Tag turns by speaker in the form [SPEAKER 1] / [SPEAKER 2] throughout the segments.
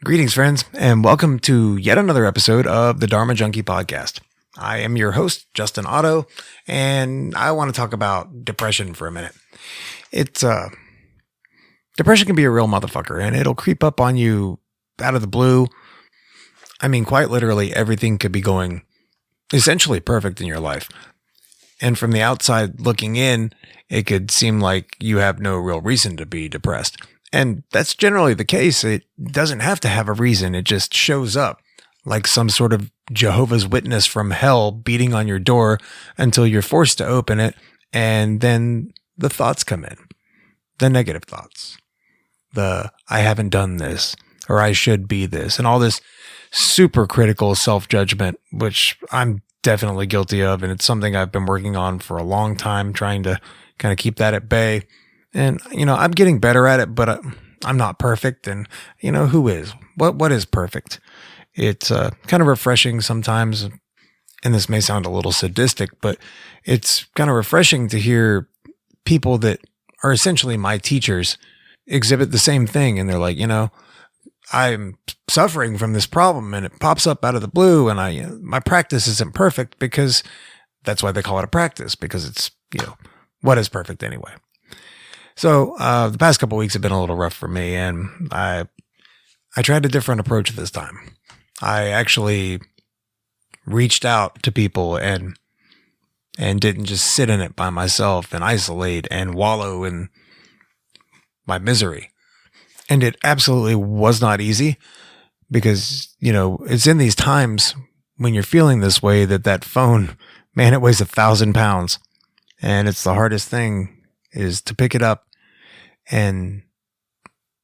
[SPEAKER 1] Greetings, friends, and welcome to yet another episode of the Dharma Junkie Podcast. I am your host, Justin Otto, and I want to talk about depression for a minute. Depression can be a real motherfucker, and it'll creep up on you out of the blue. I mean, quite literally, everything could be going essentially perfect in your life. And from the outside looking in, it could seem like you have no real reason to be depressed. And that's generally the case. It doesn't have to have a reason. It just shows up like some sort of Jehovah's Witness from hell beating on your door until you're forced to open it. And then the thoughts come in, the negative thoughts, the I haven't done this or I should be this, and all this super critical self-judgment, which I'm definitely guilty of. And it's something I've been working on for a long time, trying to kind of keep that at bay. And, I'm getting better at it, but I'm not perfect. And, who is? What is perfect? It's kind of refreshing sometimes. And this may sound a little sadistic, but it's kind of refreshing to hear people that are essentially my teachers exhibit the same thing. And they're like, I'm suffering from this problem and it pops up out of the blue. And my practice isn't perfect because that's why they call it a practice, because it's, what is perfect anyway? So the past couple of weeks have been a little rough for me, and I tried a different approach this time. I actually reached out to people and didn't just sit in it by myself and isolate and wallow in my misery. And it absolutely was not easy because, it's in these times when you're feeling this way that phone, man, it weighs 1,000 pounds. And it's the hardest thing is to pick it up and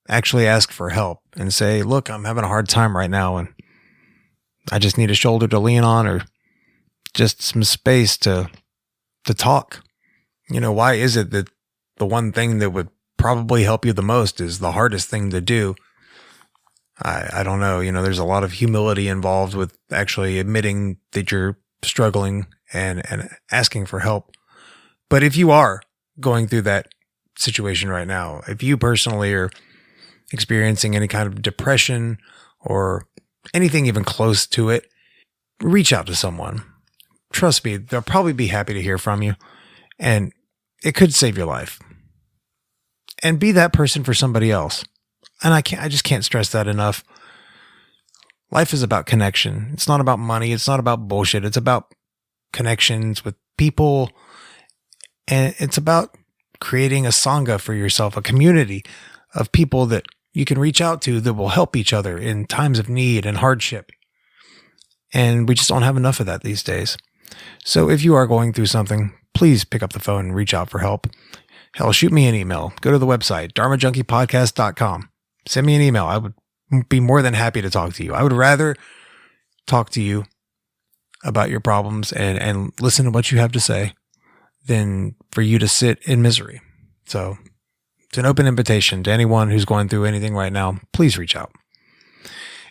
[SPEAKER 1] actually ask for help and say, look, I'm having a hard time right now and I just need a shoulder to lean on or just some space to talk. Why is it that the one thing that would probably help you the most is the hardest thing to do? I don't know. There's a lot of humility involved with actually admitting that you're struggling and asking for help. But if you are going through that situation right now, if you personally are experiencing any kind of depression or anything even close to it, reach out to someone. Trust me, they'll probably be happy to hear from you, and it could save your life. And be that person for somebody else. And I just can't stress that enough. Life is about connection. It's not about money. It's not about bullshit. It's about connections with people. And it's about creating a sangha for yourself, a community of people that you can reach out to that will help each other in times of need and hardship. And we just don't have enough of that these days. So if you are going through something, please pick up the phone and reach out for help. Hell, shoot me an email. Go to the website, dharmajunkiepodcast.com. Send me an email. I would be more than happy to talk to you. I would rather talk to you about your problems and listen to what you have to say than for you to sit in misery. So it's an open invitation to anyone who's going through anything right now. Please reach out.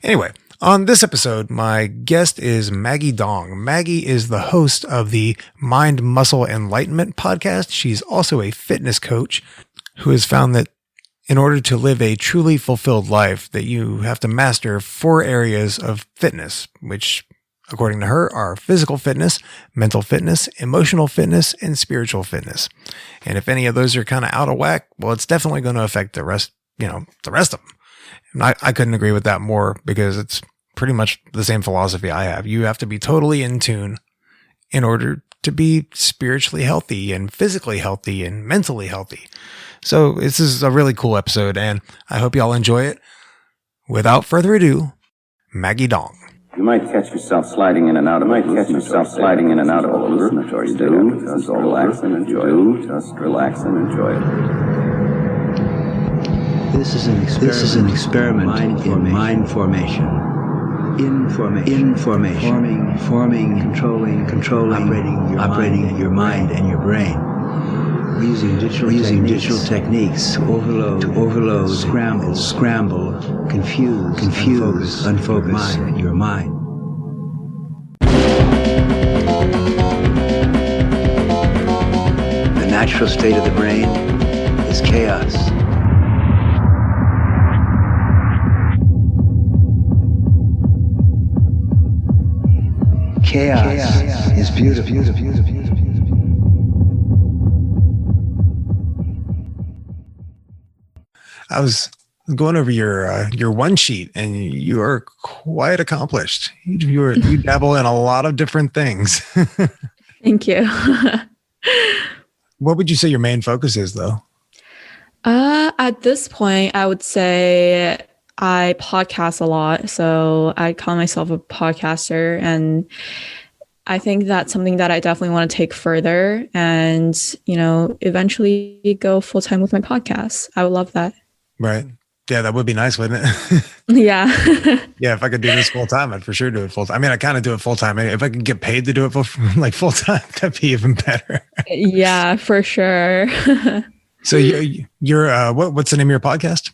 [SPEAKER 1] Anyway, on this episode, my guest is Maggie Dong. Maggie is the host of the Mind, Muscle, Enlightenment podcast. She's also a fitness coach who has found that in order to live a truly fulfilled life, that you have to master 4 areas of fitness, which according to her, are physical fitness, mental fitness, emotional fitness, and spiritual fitness. And if any of those are kind of out of whack, well, it's definitely going to affect the rest of them. And I couldn't agree with that more because it's pretty much the same philosophy I have. You have to be totally in tune in order to be spiritually healthy and physically healthy and mentally healthy. So this is a really cool episode and I hope y'all enjoy it. Without further ado, Maggie Dong.
[SPEAKER 2] You might catch yourself sliding in and out of a hallucinatory state. Just relax and enjoy it. Just relax and enjoy it.
[SPEAKER 3] This is an experiment in mind formation. Information. Forming, controlling, operating your mind and your brain. Using digital techniques to overload, scramble, confuse, unfocus your mind. The natural state of the brain is chaos. Chaos is beautiful.
[SPEAKER 1] I was going over your one sheet, and you are quite accomplished. You dabble in a lot of different things.
[SPEAKER 4] Thank you.
[SPEAKER 1] What would you say your main focus is, though?
[SPEAKER 4] At this point, I would say I podcast a lot. So I call myself a podcaster. And I think that's something that I definitely want to take further and, eventually go full time with my podcast. I would love that.
[SPEAKER 1] Right. Yeah, that would be nice, wouldn't it?
[SPEAKER 4] Yeah.
[SPEAKER 1] Yeah, if I could do this full time, I'd for sure do it full time. I mean, I kind of do it full time. If I could get paid to do it full time, that'd be even better.
[SPEAKER 4] Yeah, for sure.
[SPEAKER 1] So you're what's the name of your podcast?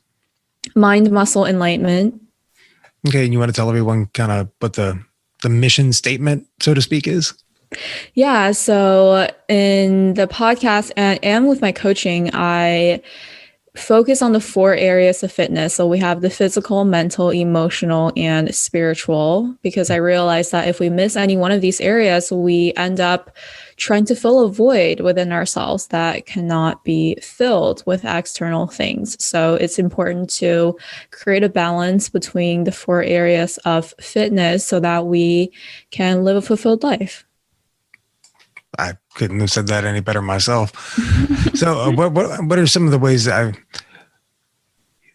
[SPEAKER 4] Mind, Muscle, Enlightenment.
[SPEAKER 1] Okay, and you want to tell everyone kind of what the mission statement, so to speak, is?
[SPEAKER 4] Yeah. So in the podcast and with my coaching, I focus on the 4 areas of fitness. So we have the physical, mental, emotional, and spiritual, because I realized that if we miss any one of these areas, we end up trying to fill a void within ourselves that cannot be filled with external things. So it's important to create a balance between the 4 areas of fitness so that we can live a fulfilled life.
[SPEAKER 1] I couldn't have said that any better myself. So what are some of the ways that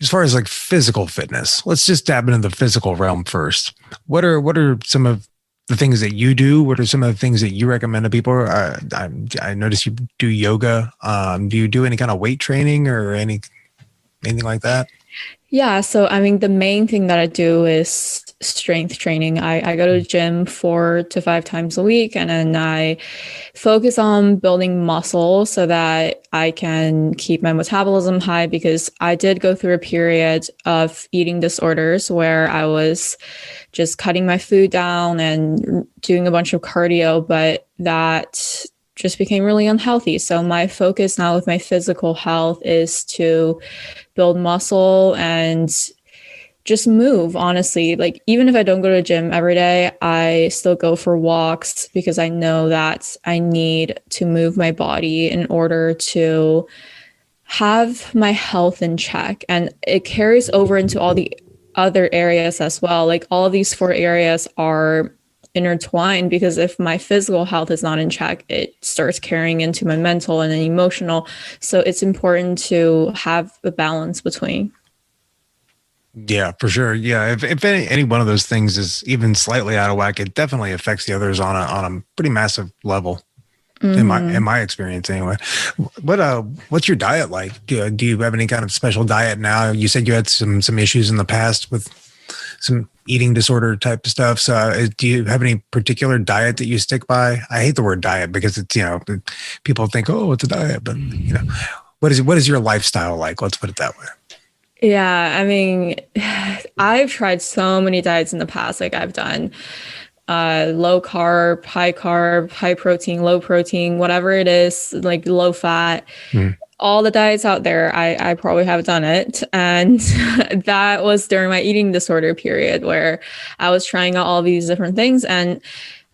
[SPEAKER 1] as far as like physical fitness, let's just dab into the physical realm first. What are some of the things that you do? What are some of the things that you recommend to people? I notice you do yoga. Do you do any kind of weight training or anything like that?
[SPEAKER 4] Yeah. So, I mean, the main thing that I do is strength training. I go to the gym 4 to 5 times a week, and then I focus on building muscle so that I can keep my metabolism high, because I did go through a period of eating disorders where I was just cutting my food down and doing a bunch of cardio, but that just became really unhealthy. So my focus now with my physical health is to build muscle and just move, honestly. Like, even if I don't go to the gym every day, I still go for walks because I know that I need to move my body in order to have my health in check. And it carries over into all the other areas as well. Like, all of these 4 areas are intertwined, because if my physical health is not in check, it starts carrying into my mental and then emotional. So it's important to have a balance between.
[SPEAKER 1] Yeah, for sure. Yeah, if any one of those things is even slightly out of whack, it definitely affects the others on a pretty massive level. In my experience, anyway. What's your diet like? Do you have any kind of special diet now? You said you had some issues in the past with some eating disorder type stuff. So do you have any particular diet that you stick by? I hate the word diet because it's, people think, oh, it's a diet, but what is your lifestyle like? Let's put it that way.
[SPEAKER 4] Yeah, I mean, I've tried so many diets in the past. Like, I've done low carb, high protein, low protein, whatever it is, like low fat. All the diets out there, I probably have done it. And that was during my eating disorder period where I was trying out all these different things. And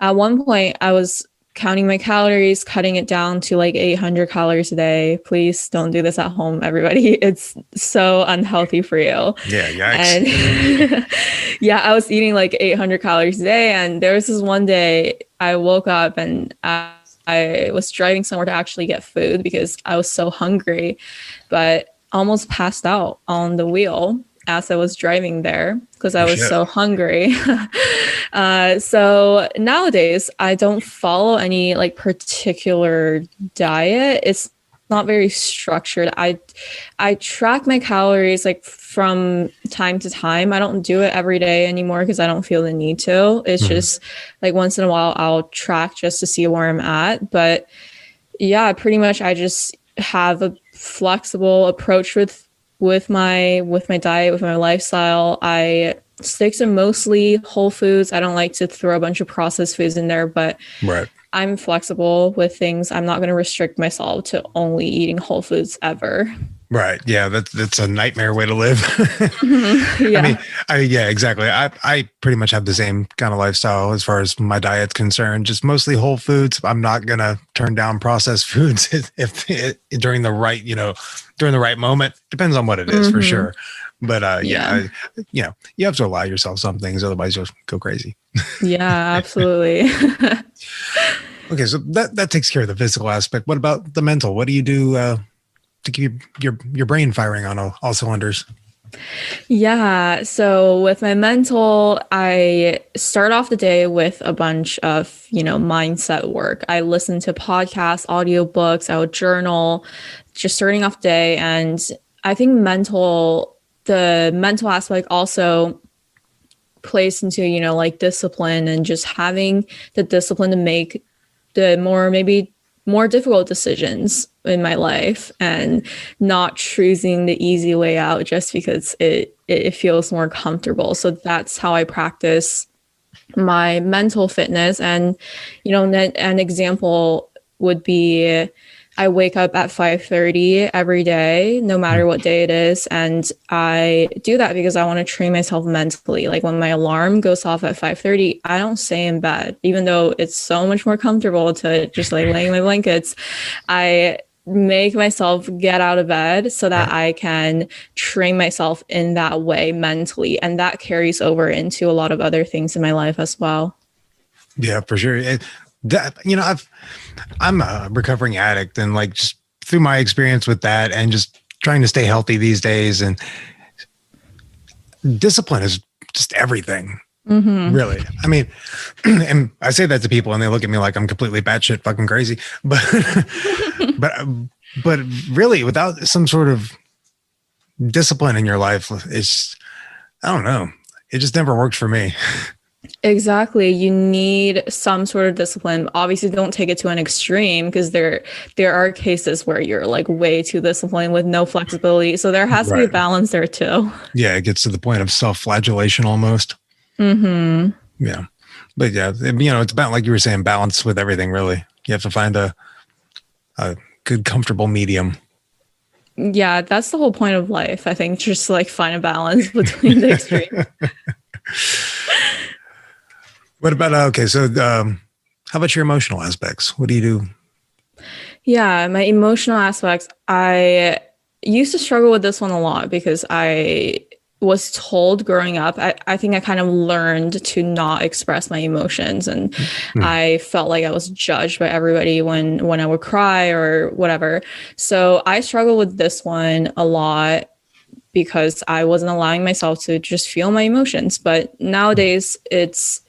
[SPEAKER 4] at one point I was counting my calories, cutting it down to like 800 calories a day. Please don't do this at home, everybody. It's so unhealthy for you.
[SPEAKER 1] Yeah, yikes.
[SPEAKER 4] And yeah, I was eating like 800 calories a day. And there was this one day I woke up and I was driving somewhere to actually get food because I was so hungry, but almost passed out on the wheel as I was driving there because I was so hungry. So nowadays I don't follow any like particular diet. It's not very structured. I track my calories like from time to time. I don't do it every day anymore because I don't feel the need to. It's just like once in a while I'll track just to see where I'm at. But yeah, pretty much I just have a flexible approach with my diet, with my lifestyle. I stick to mostly whole foods. I don't like to throw a bunch of processed foods in there, but I'm flexible with things. I'm not going to restrict myself to only eating whole foods ever.
[SPEAKER 1] Right. Yeah. That's a nightmare way to live.
[SPEAKER 4] Mhm.
[SPEAKER 1] I
[SPEAKER 4] Yeah.
[SPEAKER 1] mean, yeah, exactly. I pretty much have the same kind of lifestyle as far as my diet's concerned, just mostly whole foods. I'm not going to turn down processed foods during the right, during the right moment. Depends on what it is for
[SPEAKER 4] Hmm.
[SPEAKER 1] sure. But
[SPEAKER 4] Yeah.
[SPEAKER 1] you have to allow yourself some things. Otherwise you'll go crazy.
[SPEAKER 4] Yeah, absolutely.
[SPEAKER 1] Okay. So that takes care of the physical aspect. What about the mental? What do you do, to keep your brain firing on all cylinders?
[SPEAKER 4] Yeah. So with my mental, I start off the day with a bunch of, mindset work. I listen to podcasts, audiobooks, I would journal, just starting off the day. And I think the mental aspect also plays into, like discipline and just having the discipline to make the maybe more difficult decisions in my life and not choosing the easy way out just because it feels more comfortable. So that's how I practice my mental fitness. And an example would be I wake up at 5:30 every day, no matter what day it is. And I do that because I want to train myself mentally. Like when my alarm goes off at 5:30, I don't stay in bed, even though it's so much more comfortable to just like lay in my blankets. I make myself get out of bed so that
[SPEAKER 1] Right.
[SPEAKER 4] I can train myself in that way mentally. And that carries over into a lot of other things in my life as well.
[SPEAKER 1] Yeah, for sure. I'm a recovering addict, and like just through my experience with that, and just trying to stay healthy these days, and discipline is just everything.
[SPEAKER 4] Mm-hmm.
[SPEAKER 1] Really, I mean, and I say that to people, and they look at me like I'm completely batshit fucking crazy. But, but, but really, without some sort of discipline in your life, I don't know. It just never worked for me.
[SPEAKER 4] Exactly. You need some sort of discipline. Obviously, don't take it to an extreme because there are cases where you're like way too disciplined with no flexibility. So there has to be a
[SPEAKER 1] Right.
[SPEAKER 4] balance there too.
[SPEAKER 1] Yeah, it gets to the point of self-flagellation almost.
[SPEAKER 4] Mm-hmm.
[SPEAKER 1] Yeah. But yeah, it's about, like you were saying, balance with everything, really. You have to find a good, comfortable medium.
[SPEAKER 4] Yeah, that's the whole point of life. I think just like find a balance between the extremes.
[SPEAKER 1] What about, okay, so how about your emotional aspects? What do you do?
[SPEAKER 4] Yeah, my emotional aspects. I used to struggle with this one a lot because I was told growing up, I think I kind of learned to not express my emotions. And I felt like I was judged by everybody when I would cry or whatever. So I struggled with this one a lot because I wasn't allowing myself to just feel my emotions. But nowadays it's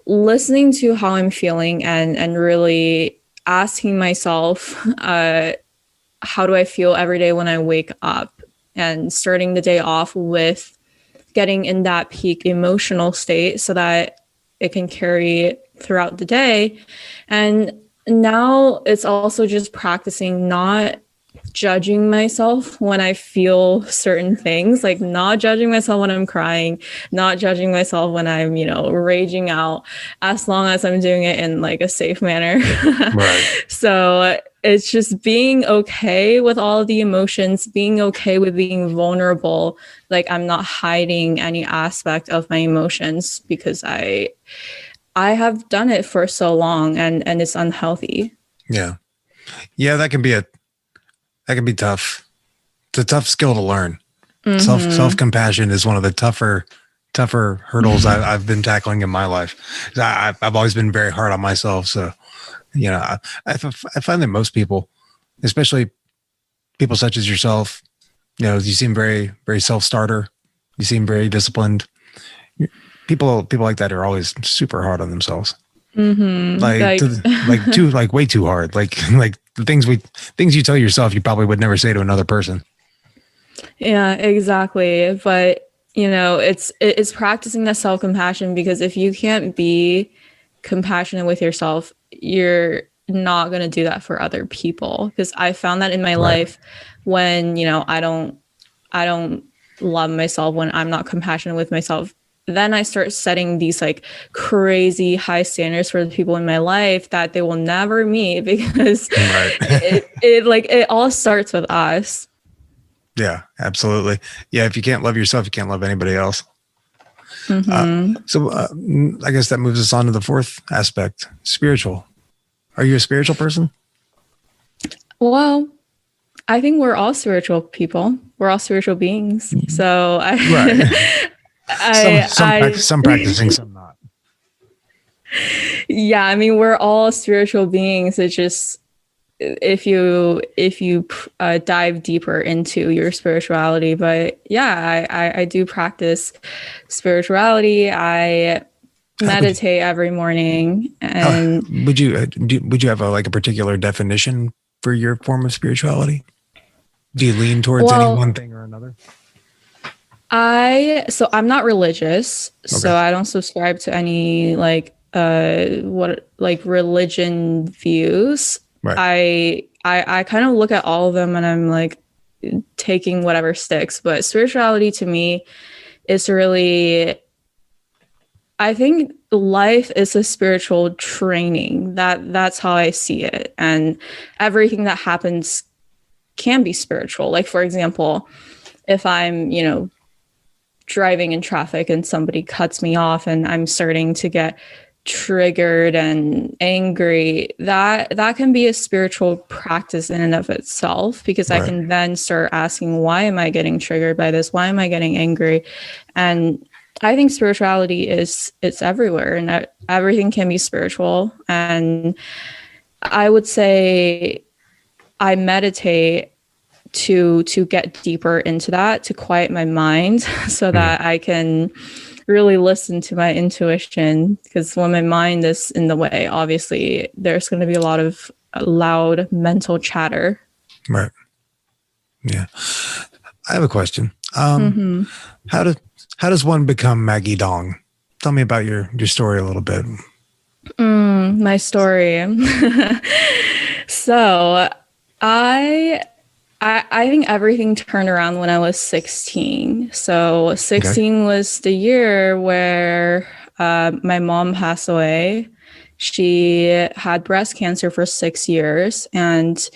[SPEAKER 4] listening to how I'm feeling and really asking myself, how do I feel every day when I wake up? And starting the day off with getting in that peak emotional state so that it can carry throughout the day. And now it's also just practicing not judging myself when I feel certain things, like not judging myself when I'm crying, not judging myself when I'm, raging out, as long as I'm doing it in like a safe manner.
[SPEAKER 1] Right.
[SPEAKER 4] So it's just being okay with all of the emotions, being okay with being vulnerable. Like I'm not hiding any aspect of my emotions because I have done it for so long and it's unhealthy.
[SPEAKER 1] Yeah. Yeah, that can be tough. It's a tough skill to learn.
[SPEAKER 4] Mm-hmm.
[SPEAKER 1] Self-compassion is one of the tougher hurdles I've been tackling in my life. I've always been very hard on myself. So, I find that most people, especially people such as yourself, you seem very, very self-starter. You seem very disciplined. People like that are always super hard on themselves.
[SPEAKER 4] Mm-hmm.
[SPEAKER 1] Like way too hard. Like the things you tell yourself, you probably would never say to another person.
[SPEAKER 4] Yeah, exactly. But it's practicing that self-compassion, because if you can't be compassionate with yourself, you're not going to do that for other people. Because I found that in my life when, I don't love myself, when I'm not compassionate with myself, then I start setting these like crazy high standards for the people in my life that they will never meet because it all starts with us.
[SPEAKER 1] Yeah, absolutely. Yeah, if you can't love yourself, you can't love anybody else.
[SPEAKER 4] Mm-hmm.
[SPEAKER 1] I guess that moves us on to the fourth aspect, spiritual. Are you a spiritual person?
[SPEAKER 4] Well, I think we're all spiritual people. We're all spiritual beings. So
[SPEAKER 1] Right. Some practicing, some not.
[SPEAKER 4] Yeah, I mean, we're all spiritual beings. It's just if you dive deeper into your spirituality. But yeah, I do practice spirituality. I meditate every morning, and
[SPEAKER 1] Would you have a particular definition for your form of spirituality? Do you lean towards any one thing or another?
[SPEAKER 4] I'm not religious, so I don't subscribe to any religion views.
[SPEAKER 1] Right.
[SPEAKER 4] I kind of look at all of them and I'm like taking whatever sticks. But spirituality to me is really, I think life is a spiritual training. That's how I see it. And everything that happens can be spiritual. Like, for example, if I'm, driving in traffic and somebody cuts me off and I'm starting to get triggered and angry, that can be a spiritual practice in and of itself, because I can then start asking, why am I getting triggered by this? Why am I getting angry? And I think spirituality it's everywhere, and everything can be spiritual. And I would say I meditate to get deeper into that, to quiet my mind so that I can really listen to my intuition, because when my mind is in the way, obviously there's going to be a lot of loud mental chatter.
[SPEAKER 1] Right. Yeah. I have a question. How does one become Maggie Dong? Tell me about your story a little bit.
[SPEAKER 4] My story. So I think everything turned around when I was 16. So 16 was the year where my mom passed away. She had breast cancer for 6 years. And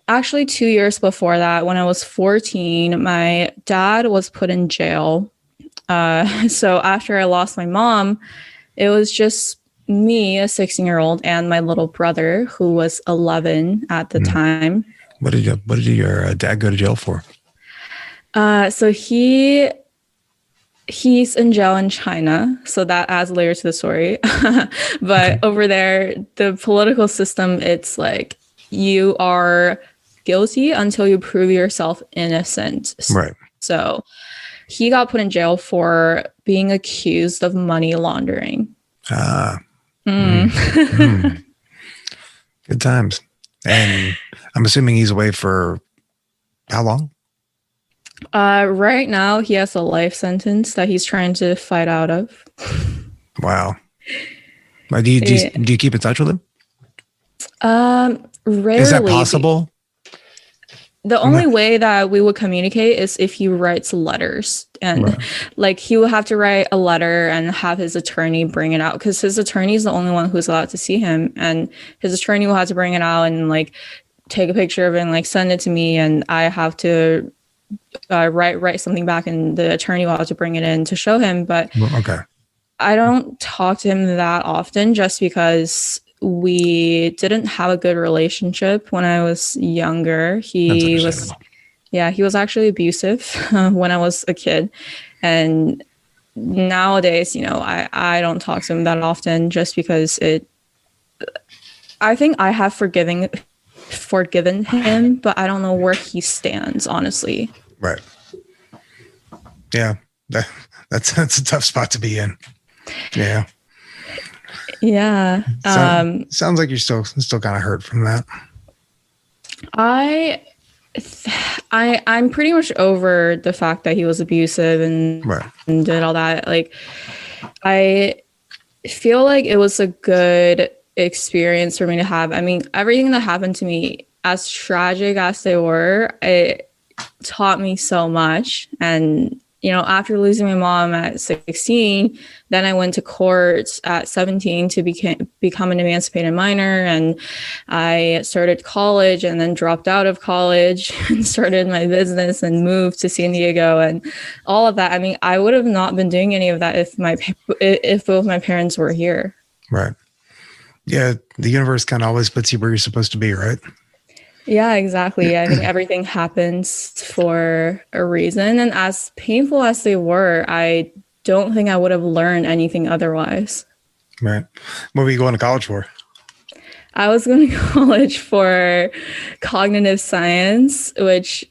[SPEAKER 4] actually 2 years before that, when I was 14, my dad was put in jail. So after I lost my mom, it was just me, a 16-year-old, and my little brother, who was 11 at the time.
[SPEAKER 1] What did your dad go to jail for?
[SPEAKER 4] So he's in jail in China, so that adds a layer to the story. But over there, the political system, it's like you are guilty until you prove yourself innocent.
[SPEAKER 1] Right.
[SPEAKER 4] So he got put in jail for being accused of money laundering.
[SPEAKER 1] Good times. And I'm assuming he's away for how long?
[SPEAKER 4] Right now, he has a life sentence that he's trying to fight out of.
[SPEAKER 1] Wow. Do you keep in touch with him?
[SPEAKER 4] Rarely.
[SPEAKER 1] Is that possible?
[SPEAKER 4] The only way that we would communicate is if he writes letters, and like he will have to write a letter and have his attorney bring it out, because his attorney is the only one who's allowed to see him, and his attorney will have to bring it out and like take a picture of it and like send it to me, and I have to write something back, and the attorney will have to bring it in to show him. But I don't talk to him that often, just because we didn't have a good relationship when I was younger. He was actually abusive when I was a kid. And nowadays, I don't talk to him that often, just because I think I have forgiven him, but I don't know where he stands, honestly.
[SPEAKER 1] Right. Yeah. That's a tough spot to be in. Yeah.
[SPEAKER 4] Yeah.
[SPEAKER 1] Sounds like you're still kind of hurt from that.
[SPEAKER 4] I'm pretty much over the fact that he was abusive and did all that. Like, I feel like it was a good experience for me to have. I mean, everything that happened to me, as tragic as they were, it taught me so much. And after losing my mom at 16, then I went to court at 17 to become an emancipated minor. And I started college and then dropped out of college and started my business and moved to San Diego and all of that. I mean, I would have not been doing any of that if both my parents were here.
[SPEAKER 1] Right. Yeah. The universe kind of always puts you where you're supposed to be, right?
[SPEAKER 4] Yeah, exactly. I think everything happens for a reason. And as painful as they were, I don't think I would have learned anything otherwise.
[SPEAKER 1] Right. What were you going to college for?
[SPEAKER 4] I was going to college for cognitive science, which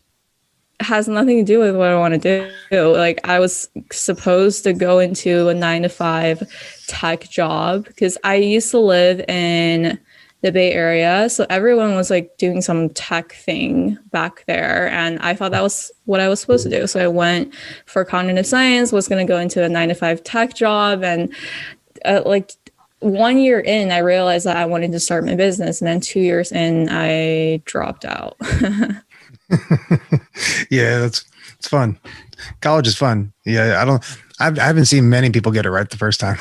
[SPEAKER 4] has nothing to do with what I want to do. Like, I was supposed to go into a 9-to-5 tech job because I used to live in the Bay Area. So everyone was like doing some tech thing back there. And I thought that was what I was supposed to do. So I went for cognitive science, was going to go into a 9-to-5 tech job. And like 1 year in, I realized that I wanted to start my business. And then 2 years in, I dropped out.
[SPEAKER 1] Yeah, it's fun. College is fun. Yeah, I haven't seen many people get it right the first time.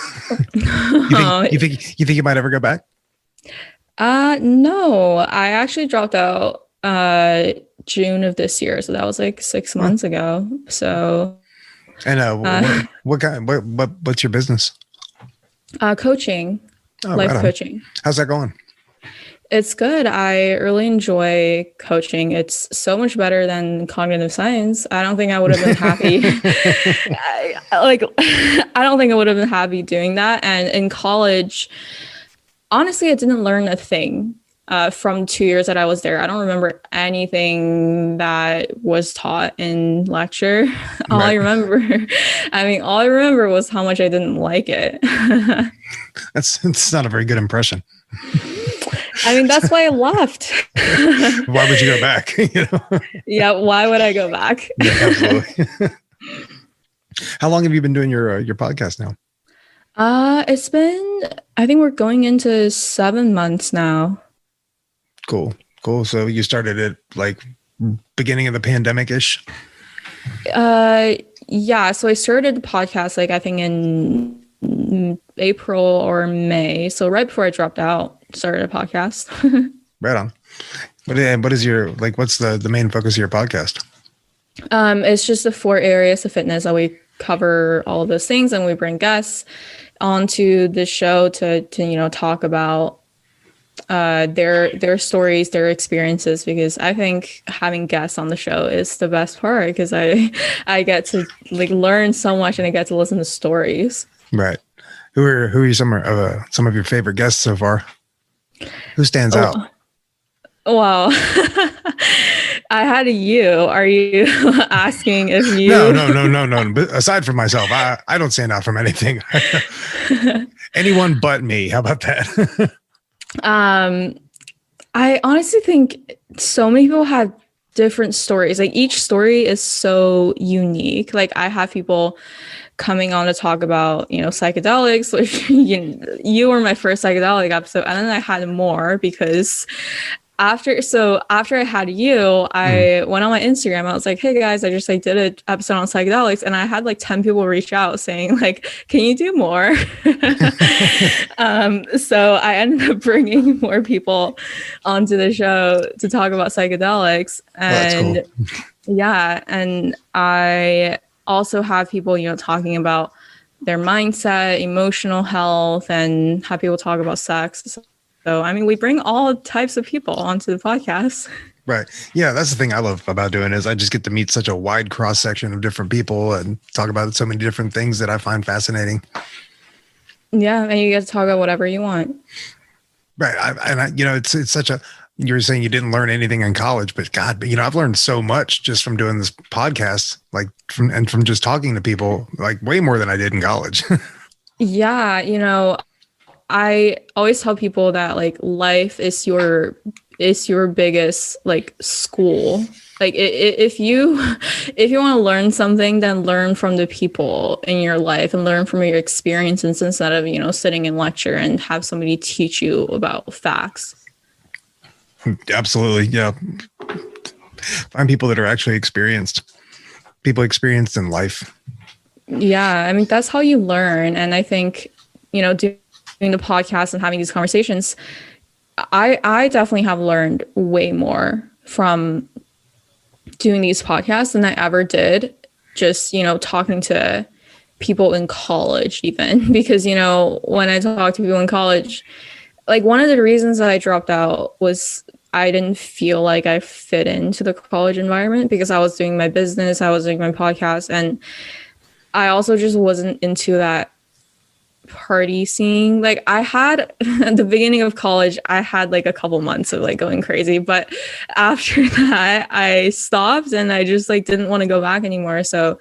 [SPEAKER 1] You think you might ever go back?
[SPEAKER 4] No, I actually dropped out June of this year, so that was like 6 months ago. So,
[SPEAKER 1] and what's your business?
[SPEAKER 4] Coaching, life coaching.
[SPEAKER 1] How's that going?
[SPEAKER 4] It's good. I really enjoy coaching. It's so much better than cognitive science. I don't think I would have been happy. I don't think I would have been happy doing that. And in college, honestly, I didn't learn a thing from 2 years that I was there. I don't remember anything that was taught in lecture. All I remember was how much I didn't like it.
[SPEAKER 1] That's not a very good impression.
[SPEAKER 4] I mean, that's why I left.
[SPEAKER 1] Why would you go back?
[SPEAKER 4] Yeah, why would I go back?
[SPEAKER 1] Yeah, absolutely. How long have you been doing your podcast now?
[SPEAKER 4] It's been, I think we're going into 7 months now.
[SPEAKER 1] Cool. So you started it like beginning of the pandemic-ish?
[SPEAKER 4] Yeah. So I started the podcast, like I think in April or May. So right before I dropped out, started a podcast.
[SPEAKER 1] Right on. What is your, like, what's the main focus of your podcast?
[SPEAKER 4] It's just the 4 areas of fitness that we cover all of those things, and we bring guests onto the show to talk about their stories, their experiences, because I think having guests on the show is the best part, because I get to like learn so much and I get to listen to stories.
[SPEAKER 1] Right. Who are some of your favorite guests so far? Who stands out?
[SPEAKER 4] Wow. I had you. Are you asking if you?
[SPEAKER 1] No. But aside from myself, I don't stand out from anything. Anyone but me. How about that?
[SPEAKER 4] I honestly think so many people have different stories. Like each story is so unique. Like I have people coming on to talk about, psychedelics, which you were my first psychedelic episode. And then I had more because after I had you, I went on my Instagram. I was like, hey guys, I just did an episode on psychedelics, and I had 10 people reach out saying can you do more? So I ended up bringing more people onto the show to talk about psychedelics. And
[SPEAKER 1] that's cool.
[SPEAKER 4] Yeah. And I also have people, talking about their mindset, emotional health, and have people talk about sex. So, I mean, we bring all types of people onto the podcast.
[SPEAKER 1] Right. Yeah, that's the thing I love about doing is I just get to meet such a wide cross section of different people and talk about so many different things that I find fascinating.
[SPEAKER 4] Yeah, and you get to talk about whatever you want.
[SPEAKER 1] Right. It's such a, you're saying you didn't learn anything in college, but God, I've learned so much just from doing this podcast, from just talking to people, way more than I did in college.
[SPEAKER 4] Yeah, I always tell people that life is your biggest school. If you want to learn something, then learn from the people in your life and learn from your experiences instead of sitting in lecture and have somebody teach you about facts.
[SPEAKER 1] Absolutely. Yeah. Find people that are actually experienced. people experienced in life.
[SPEAKER 4] Yeah, I mean, that's how you learn. And I think, doing the podcast and having these conversations, I definitely have learned way more from doing these podcasts than I ever did just, talking to people in college even. Because, when I talk to people in college, like one of the reasons that I dropped out was I didn't feel like I fit into the college environment because I was doing my business, I was doing my podcast, and I also just wasn't into that party scene. Like I had at the beginning of college, I had like a couple months of like going crazy, but after that I stopped and I just like didn't want to go back anymore. So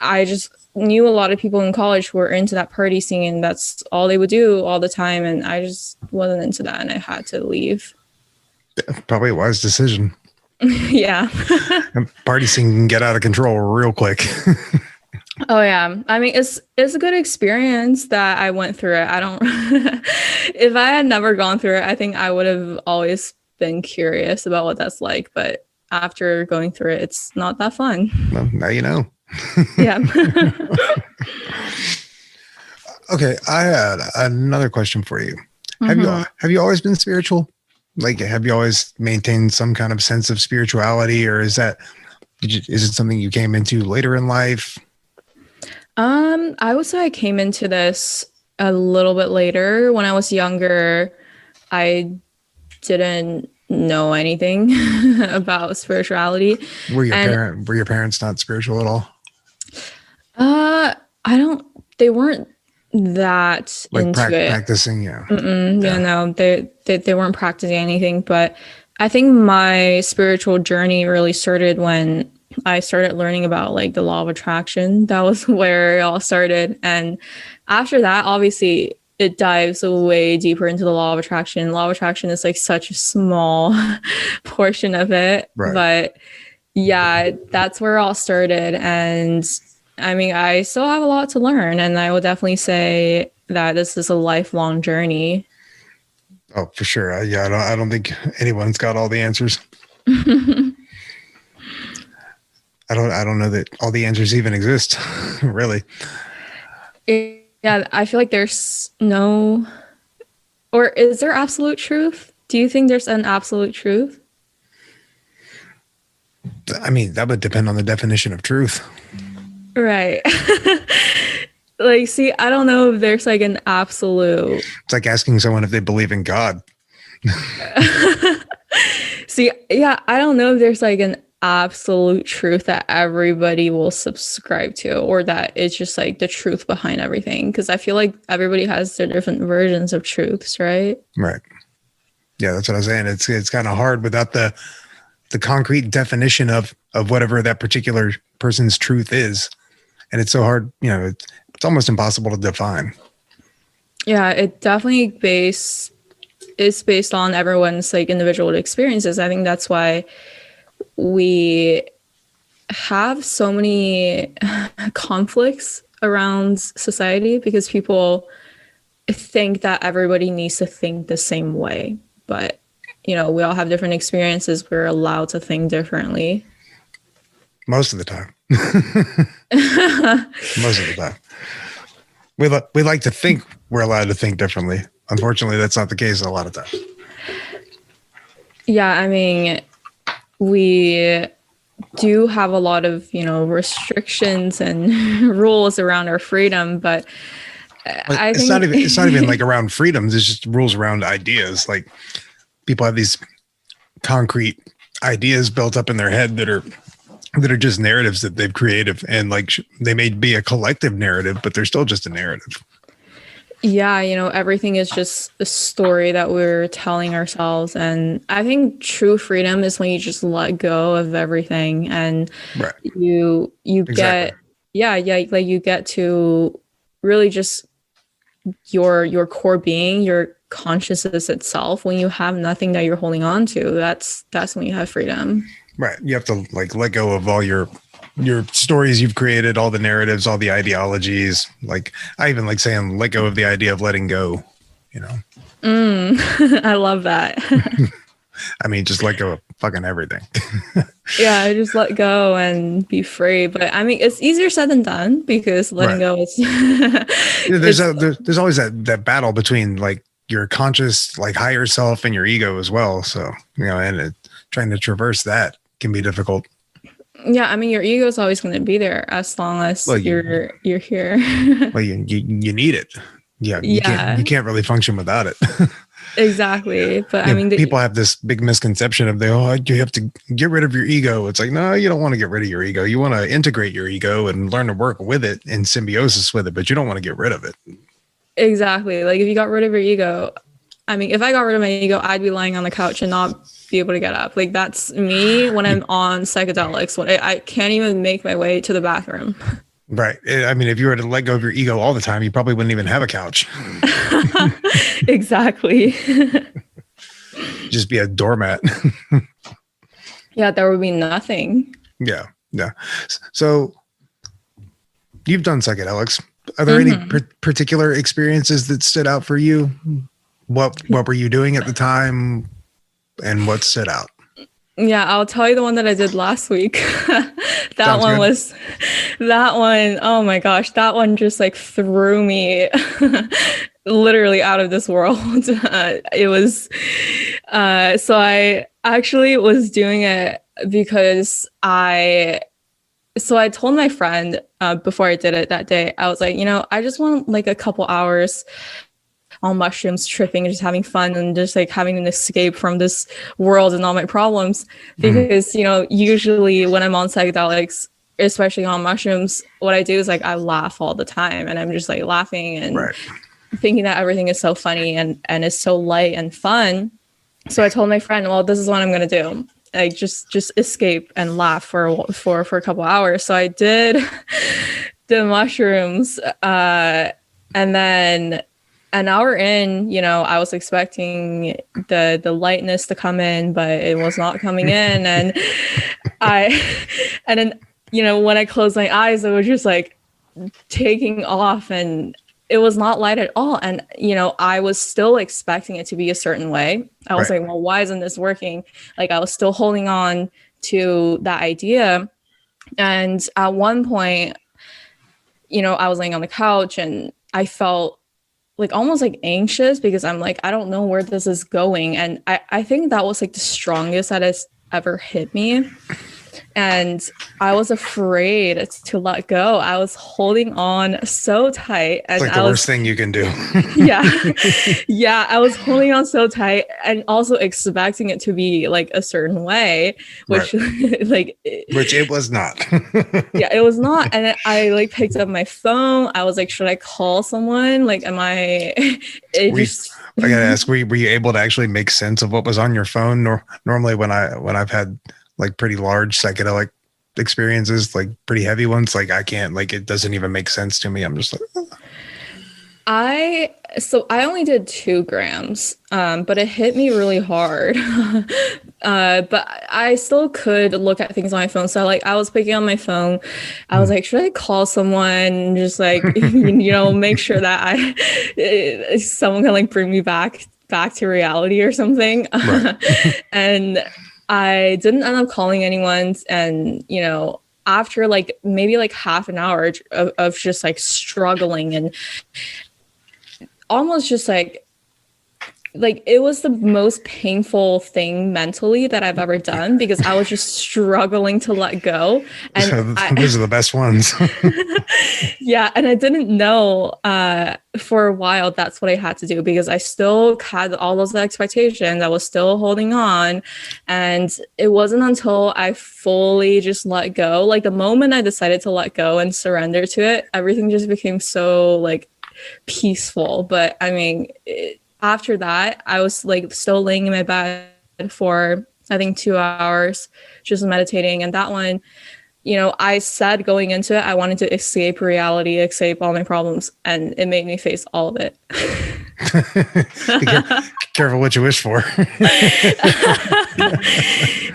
[SPEAKER 4] I just knew a lot of people in college who were into that party scene and that's all they would do all the time. And I just wasn't into that and I had to leave.
[SPEAKER 1] Probably a wise decision.
[SPEAKER 4] Yeah.
[SPEAKER 1] Party scene can get out of control real quick.
[SPEAKER 4] Oh yeah. I mean, it's a good experience that I went through it. I don't, if I had never gone through it, I think I would have always been curious about what that's like. But after going through it, it's not that fun.
[SPEAKER 1] Well, now you know.
[SPEAKER 4] Yeah.
[SPEAKER 1] Okay. I had another question for you. Have you always been spiritual? Like, have you always maintained some kind of sense of spirituality, or is it something you came into later in life?
[SPEAKER 4] I would say I came into this a little bit later. When I was younger, I didn't know anything about spirituality.
[SPEAKER 1] Were your parents not spiritual at all?
[SPEAKER 4] They weren't that
[SPEAKER 1] like
[SPEAKER 4] into it.
[SPEAKER 1] Practicing, yeah.
[SPEAKER 4] Yeah, no, they weren't practicing anything. But I think my spiritual journey really started when I started learning about like the law of attraction. That was where it all started. And after that, obviously, it dives way deeper into the law of attraction. Law of attraction is like such a small portion of it.
[SPEAKER 1] Right.
[SPEAKER 4] But yeah, that's where it all started. And I mean, I still have a lot to learn. And I would definitely say that this is a lifelong journey.
[SPEAKER 1] Oh, for sure. I don't think anyone's got all the answers. I don't know that all the answers even exist, really.
[SPEAKER 4] Yeah, I feel like there's no, or is there absolute truth? Do you think there's an absolute truth?
[SPEAKER 1] I mean, that would depend on the definition of truth. Right.
[SPEAKER 4] Like, see, I don't know if there's like an absolute.
[SPEAKER 1] It's like asking someone if they believe in God.
[SPEAKER 4] See, yeah, I don't know if there's like an absolute truth that everybody will subscribe to, or that it's just like the truth behind everything, because I feel like everybody has their different versions of truths, right?
[SPEAKER 1] Right. Yeah, that's what I was saying. It's kind of hard without the concrete definition of whatever that particular person's truth is, and it's so hard. It's almost impossible to define. Yeah,
[SPEAKER 4] it definitely is based on everyone's like individual experiences. I think that's why we have so many conflicts around society, because people think that everybody needs to think the same way. But, we all have different experiences. We're allowed to think differently.
[SPEAKER 1] Most of the time. Most of the time. We like to think we're allowed to think differently. Unfortunately, that's not the case a lot of times.
[SPEAKER 4] Yeah, I mean, we do have a lot of, restrictions and rules around our freedom, but I think
[SPEAKER 1] it's not even like around freedoms. It's just rules around ideas. Like, people have these concrete ideas built up in their head that are just narratives that they've created, and like they may be a collective narrative, but they're still just a narrative.
[SPEAKER 4] Yeah, everything is just a story that we're telling ourselves. And I think true freedom is when you just let go of everything and
[SPEAKER 1] right.
[SPEAKER 4] you exactly. Like you get to really just your core being, your consciousness itself. When you have nothing that you're holding on to, that's when you have freedom.
[SPEAKER 1] Right. You have to like let go of all your stories you've created, all the narratives, all the ideologies. Like, I even like saying let go of the idea of letting go,
[SPEAKER 4] I love that.
[SPEAKER 1] I mean, just let go of fucking everything.
[SPEAKER 4] Yeah, I just let go and be free. But I mean, it's easier said than done because letting go is.
[SPEAKER 1] There's always that battle between like your conscious, like higher self and your ego as well. So, and trying to traverse that can be difficult.
[SPEAKER 4] Yeah, I mean, your ego is always going to be there as long as you're here.
[SPEAKER 1] Well, you need it. Yeah, you can't really function without it.
[SPEAKER 4] Exactly. But I mean,
[SPEAKER 1] people have this big misconception of you have to get rid of your ego. It's like, no, you don't want to get rid of your ego. You want to integrate your ego and learn to work with it in symbiosis with it, but you don't want to get rid of it.
[SPEAKER 4] Exactly. Like if you got rid of your ego, I mean, if I got rid of my ego, I'd be lying on the couch and not be able to get up. Like that's me when I'm on psychedelics, when I can't even make my way to the bathroom.
[SPEAKER 1] Right. I mean, if you were to let go of your ego all the time, you probably wouldn't even have a couch.
[SPEAKER 4] Exactly.
[SPEAKER 1] Just be a doormat.
[SPEAKER 4] Yeah, there would be nothing.
[SPEAKER 1] Yeah. So you've done psychedelics. Are there any particular experiences that stood out for you? What were you doing at the time and what stood out?
[SPEAKER 4] Yeah, I'll tell you the one that I did last week. That one, oh my gosh, that one just like threw me literally out of this world. It was, so I actually was doing it because I told my friend before I did it that day, I was like, I just want like a couple hours on mushrooms, tripping and just having fun and just like having an escape from this world and all my problems. Because, usually when I'm on psychedelics, especially on mushrooms, what I do is like I laugh all the time and I'm just like laughing and thinking that everything is so funny and is so light and fun. So I told my friend, well, this is what I'm going to do. Like just escape and laugh for a couple hours. So I did the mushrooms and then an hour in, I was expecting the lightness to come in, but it was not coming in. And then, when I closed my eyes, it was just like taking off and it was not light at all. And, I was still expecting it to be a certain way. I was like, well, why isn't this working? Like I was still holding on to that idea. And at one point, I was laying on the couch and I felt like almost like anxious because I'm like, I don't know where this is going. And I think that was like the strongest that has ever hit me. And I was afraid to let go. I was holding on so tight. And
[SPEAKER 1] it's like the worst thing you can do.
[SPEAKER 4] Yeah, I was holding on so tight and also expecting it to be like a certain way, which
[SPEAKER 1] which it was not.
[SPEAKER 4] Yeah, it was not. And I like picked up my phone. I was like, should I call someone? Like, am I? I
[SPEAKER 1] gotta ask, were you able to actually make sense of what was on your phone? Normally when I've had like pretty large psychedelic experiences, like pretty heavy ones, like I can't, like it doesn't even make sense to me. I'm just like, oh.
[SPEAKER 4] I only did 2 grams, but it hit me really hard. But I still could look at things on my phone. So like I was picking on my phone. I was like, should I call someone? Just like, make sure that someone can like bring me back to reality or something. And I didn't end up calling anyone. And, after like maybe like half an hour of just like struggling and almost just like it was the most painful thing mentally that I've ever done because I was just struggling to let go. And
[SPEAKER 1] those are the best ones.
[SPEAKER 4] Yeah. And I didn't know for a while that's what I had to do because I still had all those expectations. I was still holding on. And it wasn't until I fully just let go, like the moment I decided to let go and surrender to it, everything just became so like peaceful. But I mean, after that, I was like still laying in my bed for I think 2 hours, just meditating. And that one, I said going into it, I wanted to escape reality, escape all my problems, and it made me face all of it.
[SPEAKER 1] Careful what you wish for.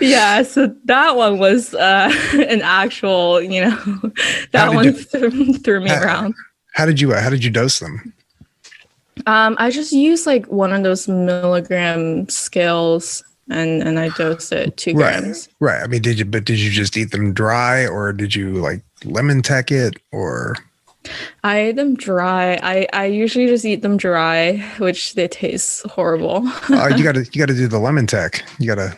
[SPEAKER 4] Yeah, so that one was an actual, that one threw me around.
[SPEAKER 1] How did you dose them?
[SPEAKER 4] I just used like one of those milligram scales and I dosed it 2
[SPEAKER 1] Right.
[SPEAKER 4] grams.
[SPEAKER 1] Right. I mean, did you just eat them dry, or did you like lemon tech it, or?
[SPEAKER 4] I ate them dry. I usually just eat them dry, which they taste horrible.
[SPEAKER 1] You gotta do the lemon tech.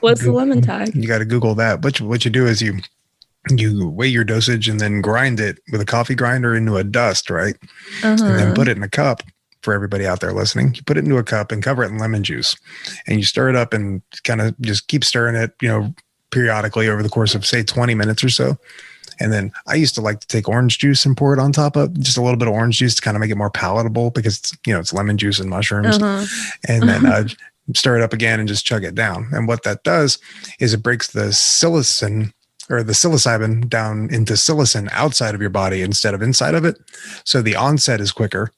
[SPEAKER 4] What's the lemon tag?
[SPEAKER 1] You gotta Google that. What you do is you weigh your dosage and then grind it with a coffee grinder into a dust, right? And then put it in a cup. For everybody out there listening, you put it into a cup and cover it in lemon juice, and you stir it up and kind of just keep stirring it, periodically over the course of say 20 minutes or so. And then I used to like to take orange juice and pour it on top of just a little bit of orange juice to kind of make it more palatable because it's lemon juice and mushrooms. And then stir it up again and just chug it down. And what that does is it breaks the psilocin or the psilocybin down into psilocin outside of your body instead of inside of it. So the onset is quicker.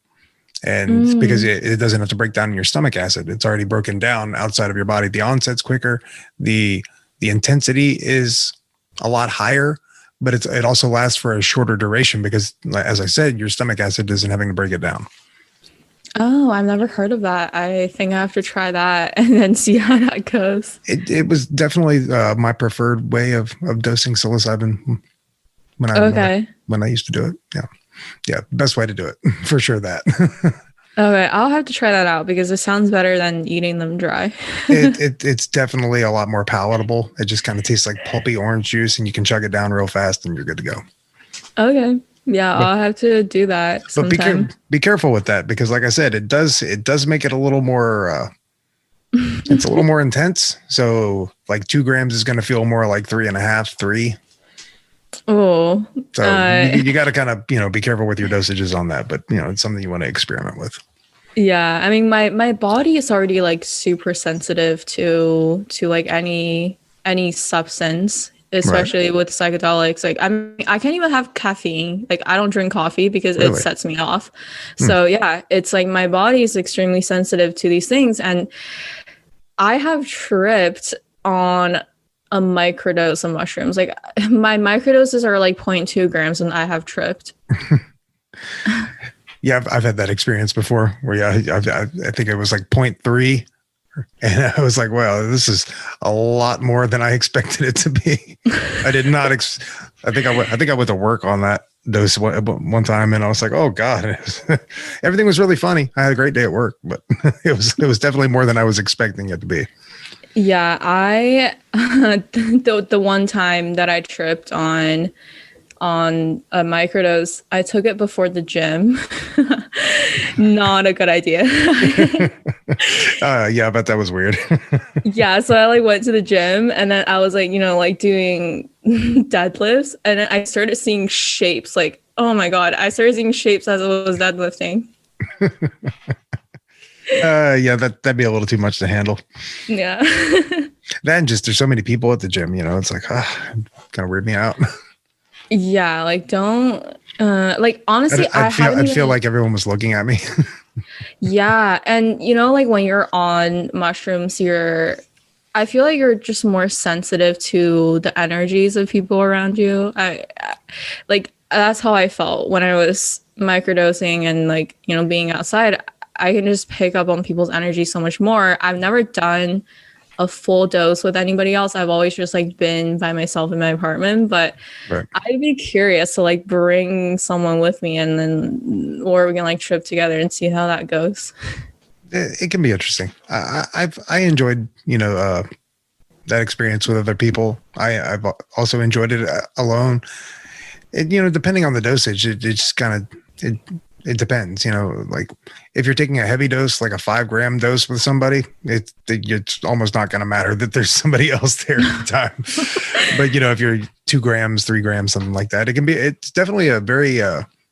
[SPEAKER 1] And because it doesn't have to break down in your stomach acid, it's already broken down outside of your body. The onset's quicker. The intensity is a lot higher, but it also lasts for a shorter duration because, as I said, your stomach acid isn't having to break it down.
[SPEAKER 4] Oh, I've never heard of that. I think I have to try that and then see how that goes.
[SPEAKER 1] It was definitely my preferred way of dosing psilocybin when I used to do it. Yeah, best way to do it for sure. That.
[SPEAKER 4] Okay, I'll have to try that out because it sounds better than eating them dry.
[SPEAKER 1] It's definitely a lot more palatable. It just kind of tastes like pulpy orange juice, and you can chug it down real fast, and you're good to go.
[SPEAKER 4] Okay, yeah, I'll have to do that sometime.
[SPEAKER 1] But be careful with that because, like I said, it does make it a little more. It's a little more intense. So, like 2 grams is going to feel more like 3.5, 3.
[SPEAKER 4] Oh,
[SPEAKER 1] so you got to kind of, be careful with your dosages on that, but it's something you want to experiment with.
[SPEAKER 4] Yeah. I mean, my body is already like super sensitive to like any substance, especially with psychedelics. Like I can't even have caffeine. Like I don't drink coffee because it sets me off. So yeah, it's like my body is extremely sensitive to these things. And I have tripped on a microdose of mushrooms. Like my microdoses are like 0.2 grams and I have tripped.
[SPEAKER 1] Yeah, I've had that experience before where I think it was like 0.3 and I was like, wow, this is a lot more than I expected it to be. I did not. I think I went to work on that dose one time and I was like, oh God, everything was really funny. I had a great day at work, but it was definitely more than I was expecting it to be.
[SPEAKER 4] Yeah, the one time that I tripped on a microdose, I took it before the gym. Not a good idea.
[SPEAKER 1] Yeah, I bet that was weird.
[SPEAKER 4] Yeah, so I like went to the gym and then I was like, like doing deadlifts and then I started seeing shapes. Like, oh my God, I started seeing shapes as I was deadlifting.
[SPEAKER 1] Yeah, that'd be a little too much to handle.
[SPEAKER 4] Yeah.
[SPEAKER 1] Then just there's so many people at the gym, it's like, kind of weird me out.
[SPEAKER 4] Yeah, like don't like honestly,
[SPEAKER 1] I'd feel like everyone was looking at me.
[SPEAKER 4] Yeah, and like when you're on mushrooms, I feel like you're just more sensitive to the energies of people around you. I like that's how I felt when I was microdosing and like being outside. I can just pick up on people's energy so much more. I've never done a full dose with anybody else. I've always just like been by myself in my apartment, but right. I'd be curious to like bring someone with me or we can like trip together and see how that goes.
[SPEAKER 1] It can be interesting. I enjoyed, that experience with other people. I've also enjoyed it alone. Depending on the dosage, it just kind of, it depends, like if you're taking a heavy dose, like a 5 gram dose with somebody, it's almost not going to matter that there's somebody else there at the time. But, if you're 2 grams, 3 grams, something like that, it's definitely a very,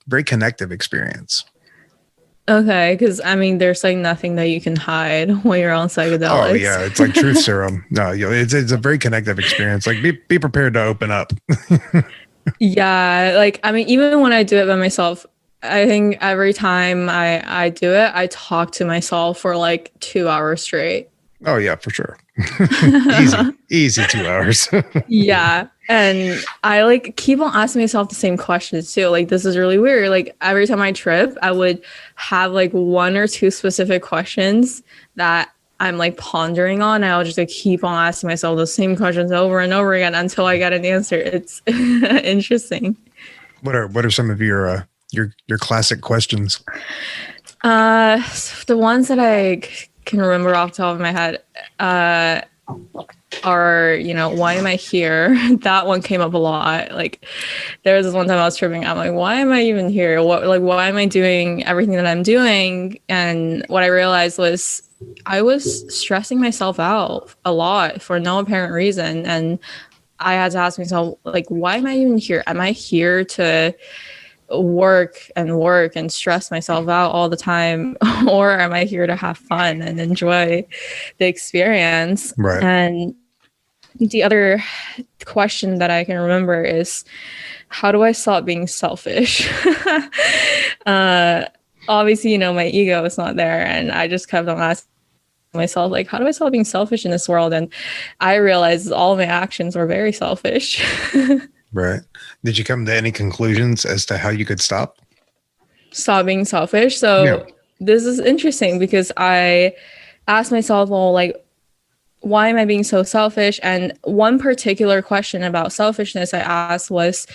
[SPEAKER 1] very connective experience. Okay.
[SPEAKER 4] Because there's like nothing that you can hide when you're on psychedelics.
[SPEAKER 1] Oh yeah. It's like truth serum. No, it's a very connective experience. Like be prepared to open up.
[SPEAKER 4] Yeah. Like, even when I do it by myself, I think every time I do it, I talk to myself for like 2 hours straight.
[SPEAKER 1] Oh yeah, for sure. Easy 2 hours.
[SPEAKER 4] Yeah. And I like keep on asking myself the same questions too. Like, this is really weird. Like every time I trip, I would have like 1 or 2 specific questions that I'm like pondering on. I'll just like keep on asking myself the same questions over and over again until I get an answer. It's interesting.
[SPEAKER 1] What are some of your classic questions?
[SPEAKER 4] The ones that I can remember off the top of my head are, why am I here? That one came up a lot. Like there was this one time I was tripping. I'm like, why am I even here? Why am I doing everything that I'm doing? And what I realized was I was stressing myself out a lot for no apparent reason. And I had to ask myself, like, why am I even here? Am I here to work and stress myself out all the time? Or am I here to have fun and enjoy the experience?
[SPEAKER 1] Right.
[SPEAKER 4] And the other question that I can remember is, how do I stop being selfish? Obviously, my ego is not there. And I just kept on asking myself, like, how do I stop being selfish in this world? And I realized all of my actions were very selfish.
[SPEAKER 1] Right. Did you come to any conclusions as to how you could stop
[SPEAKER 4] being selfish? So This is interesting because I asked myself, well, like, why am I being so selfish? And one particular question about selfishness I asked was,